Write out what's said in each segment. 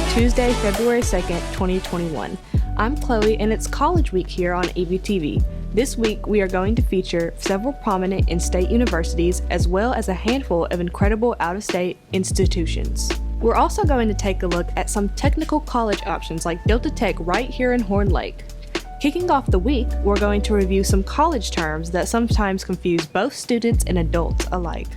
Tuesday, February 2nd, 2021. I'm Chloe, and it's College Week here on EVTV. This week, we are going to feature several prominent in-state universities as well as a handful of incredible out-of-state institutions. We're also going to take a look at some technical college options like Delta Tech right here in Horn Lake. Kicking off the week, we're going to review some college terms that sometimes confuse both students and adults alike.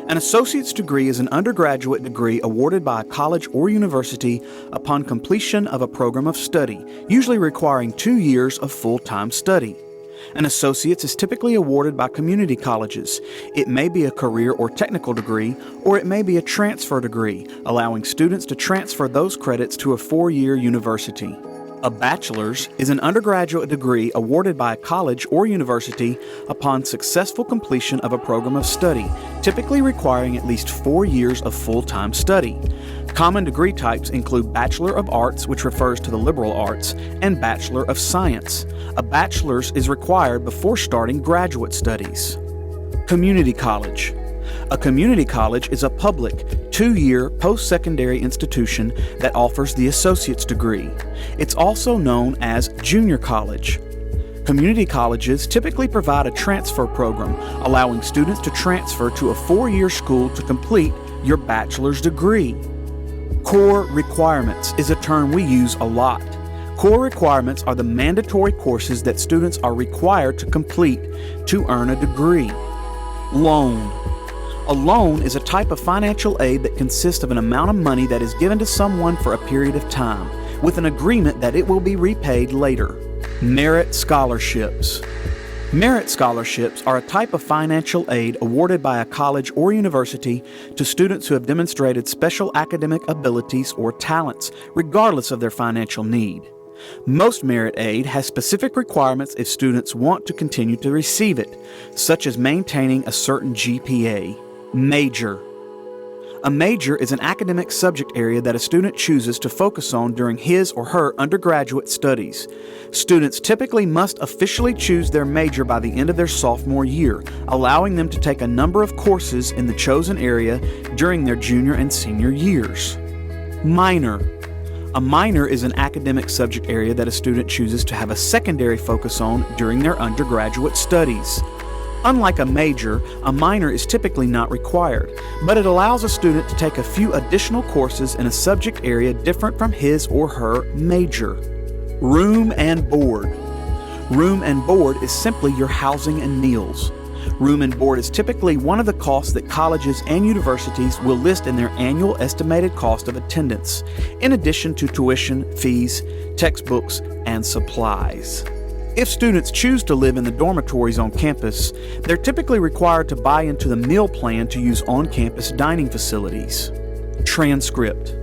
An associate's degree is an undergraduate degree awarded by a college or university upon completion of a program of study, usually requiring 2 years of full-time study. An associate's is typically awarded by community colleges. It may be a career or technical degree, or it may be a transfer degree, allowing students to transfer those credits to a 4-year university. A bachelor's is an undergraduate degree awarded by a college or university upon successful completion of a program of study, typically requiring at least 4 years of full-time study. Common degree types include Bachelor of Arts, which refers to the liberal arts, and Bachelor of Science. A bachelor's is required before starting graduate studies. Community college. A community college is a public, 2-year post-secondary institution that offers the associate's degree. It's also known as junior college. Community colleges typically provide a transfer program, allowing students to transfer to a 4-year school to complete your bachelor's degree. Core requirements is a term we use a lot. Core requirements are the mandatory courses that students are required to complete to earn a degree. Loan. A loan is a type of financial aid that consists of an amount of money that is given to someone for a period of time, with an agreement that it will be repaid later. Merit scholarships. Merit scholarships are a type of financial aid awarded by a college or university to students who have demonstrated special academic abilities or talents, regardless of their financial need. Most merit aid has specific requirements if students want to continue to receive it, such as maintaining a certain GPA. Major. A major is an academic subject area that a student chooses to focus on during his or her undergraduate studies. Students typically must officially choose their major by the end of their sophomore year, allowing them to take a number of courses in the chosen area during their junior and senior years. Minor. A minor is an academic subject area that a student chooses to have a secondary focus on during their undergraduate studies. Unlike a major, a minor is typically not required, but it allows a student to take a few additional courses in a subject area different from his or her major. Room and board. Room and board is simply your housing and meals. Room and board is typically one of the costs that colleges and universities will list in their annual estimated cost of attendance, in addition to tuition, fees, textbooks, and supplies. If students choose to live in the dormitories on campus, they're typically required to buy into the meal plan to use on-campus dining facilities. Transcript.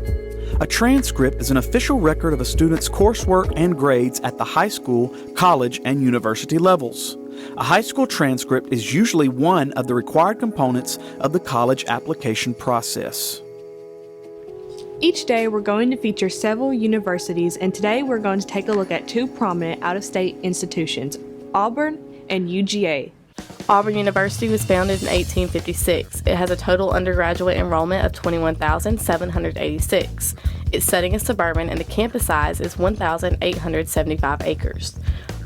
A transcript is an official record of a student's coursework and grades at the high school, college, and university levels. A high school transcript is usually one of the required components of the college application process. Each day, we're going to feature several universities, and today we're going to take a look at 2 prominent out-of-state institutions, Auburn and UGA. Auburn University was founded in 1856. It has a total undergraduate enrollment of 21,786. Its setting is suburban, and the campus size is 1,875 acres.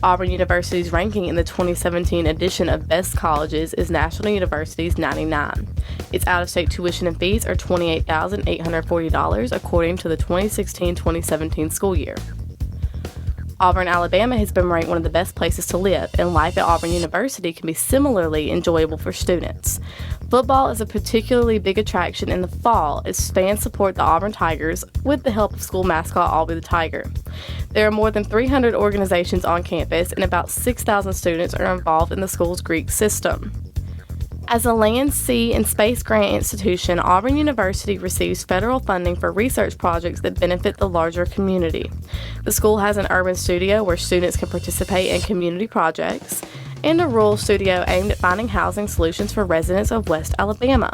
Auburn University's ranking in the 2017 edition of Best Colleges is National University's 99. Its out-of-state tuition and fees are $28,840 according to the 2016-2017 school year. Auburn, Alabama has been ranked one of the best places to live, and life at Auburn University can be similarly enjoyable for students. Football is a particularly big attraction in the fall as fans support the Auburn Tigers with the help of school mascot Albie the Tiger. There are more than 300 organizations on campus, and about 6,000 students are involved in the school's Greek system. As a land, sea, and space grant institution, Auburn University receives federal funding for research projects that benefit the larger community. The school has an urban studio where students can participate in community projects, and a rural studio aimed at finding housing solutions for residents of West Alabama.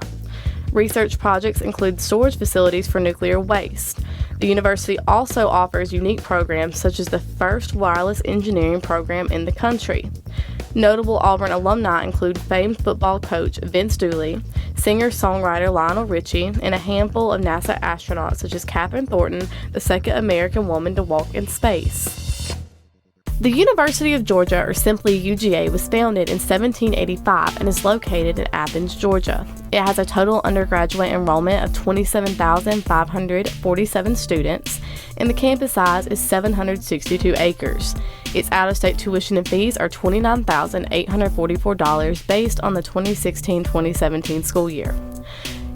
Research projects include storage facilities for nuclear waste. The university also offers unique programs such as the first wireless engineering program in the country. Notable Auburn alumni include famed football coach Vince Dooley, singer-songwriter Lionel Richie, and a handful of NASA astronauts such as Catherine Thornton, the second American woman to walk in space. The University of Georgia, or simply UGA, was founded in 1785 and is located in Athens, Georgia. It has a total undergraduate enrollment of 27,547 students, and the campus size is 762 acres. Its out-of-state tuition and fees are $29,844 based on the 2016-2017 school year.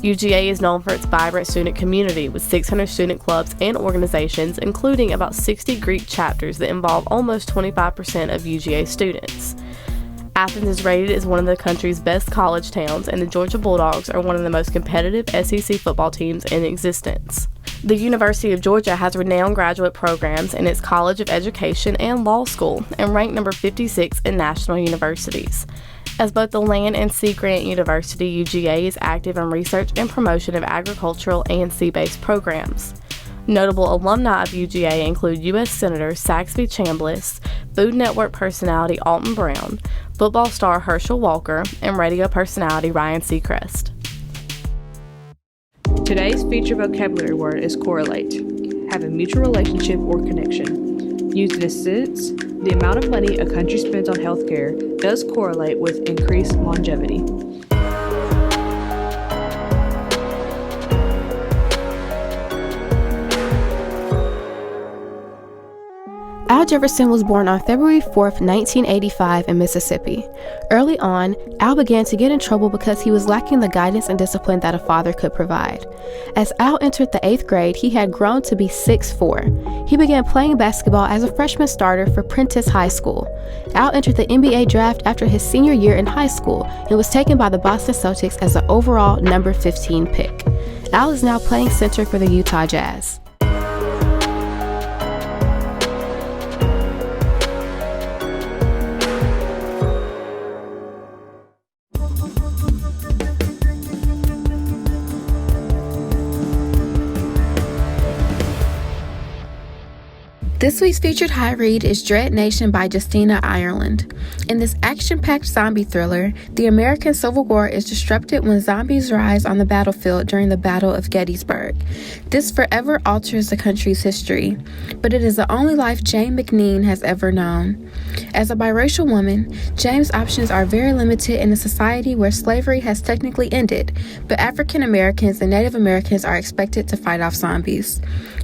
UGA is known for its vibrant student community with 600 student clubs and organizations, including about 60 Greek chapters that involve almost 25% of UGA students. Athens is rated as one of the country's best college towns, and the Georgia Bulldogs are one of the most competitive SEC football teams in existence. The University of Georgia has renowned graduate programs in its College of Education and Law School, and ranked number 56 in national universities. As both the land and sea grant university, UGA is active in research and promotion of agricultural and sea-based programs. Notable alumni of UGA include U.S. Senator Saxby Chambliss, Food Network personality Alton Brown, football star Herschel Walker, and radio personality Ryan Seacrest. Today's feature vocabulary word is correlate. Have a mutual relationship or connection. Used in a sentence, the amount of money a country spends on healthcare does correlate with increased longevity. Al Jefferson was born on February 4, 1985 in Mississippi. Early on, Al began to get in trouble because he was lacking the guidance and discipline that a father could provide. As Al entered the 8th grade, he had grown to be 6'4". He began playing basketball as a freshman starter for Prentice High School. Al entered the NBA draft after his senior year in high school and was taken by the Boston Celtics as the overall number 15 pick. Al is now playing center for the Utah Jazz. This week's featured high read is Dread Nation by Justina Ireland. In this action-packed zombie thriller, the American Civil War is disrupted when zombies rise on the battlefield during the Battle of Gettysburg. This forever alters the country's history, but it is the only life Jane McNean has ever known. As a biracial woman, Jane's options are very limited in a society where slavery has technically ended, but African Americans and Native Americans are expected to fight off zombies.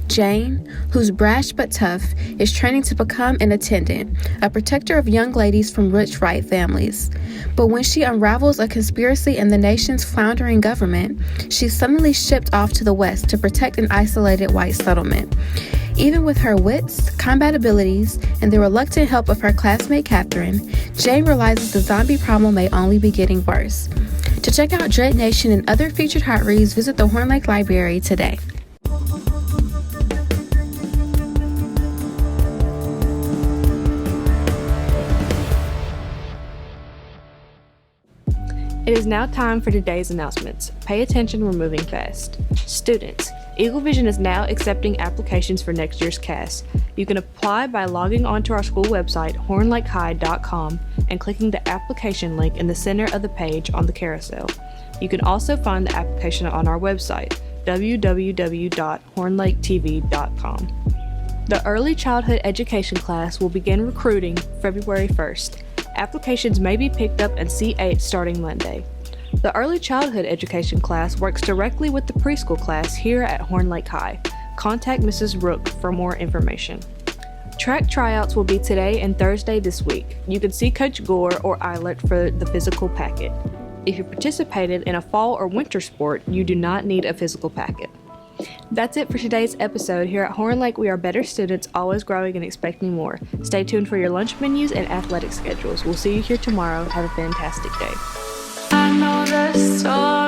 Jane, who's brash but tough, is training to become an attendant, a protector of young ladies from rich white families. But when she unravels a conspiracy in the nation's floundering government, she's suddenly shipped off to the West to protect an isolated white settlement. Even with her wits, combat abilities, and the reluctant help of her classmate Catherine, Jane realizes the zombie problem may only be getting worse. To check out Dread Nation and other featured hot reads, visit the Horn Lake Library today. It is now time for today's announcements. Pay attention, we're moving fast. Students, Eagle Vision is now accepting applications for next year's CAS. You can apply by logging onto our school website, hornlakehigh.com, and clicking the application link in the center of the page on the carousel. You can also find the application on our website, www.hornlaketv.com. The Early Childhood Education class will begin recruiting February 1st. Applications may be picked up in C8 starting Monday. The Early Childhood Education class works directly with the preschool class here at Horn Lake High. Contact Mrs. Rook for more information. Track tryouts will be today and Thursday this week. You can see Coach Gore or Eilert for the physical packet. If you participated in a fall or winter sport, you do not need a physical packet. That's it for today's episode. Here at Horn Lake, we are better students, always growing and expecting more. Stay tuned for your lunch menus and athletic schedules. We'll see you here tomorrow. Have a fantastic day. I know the story.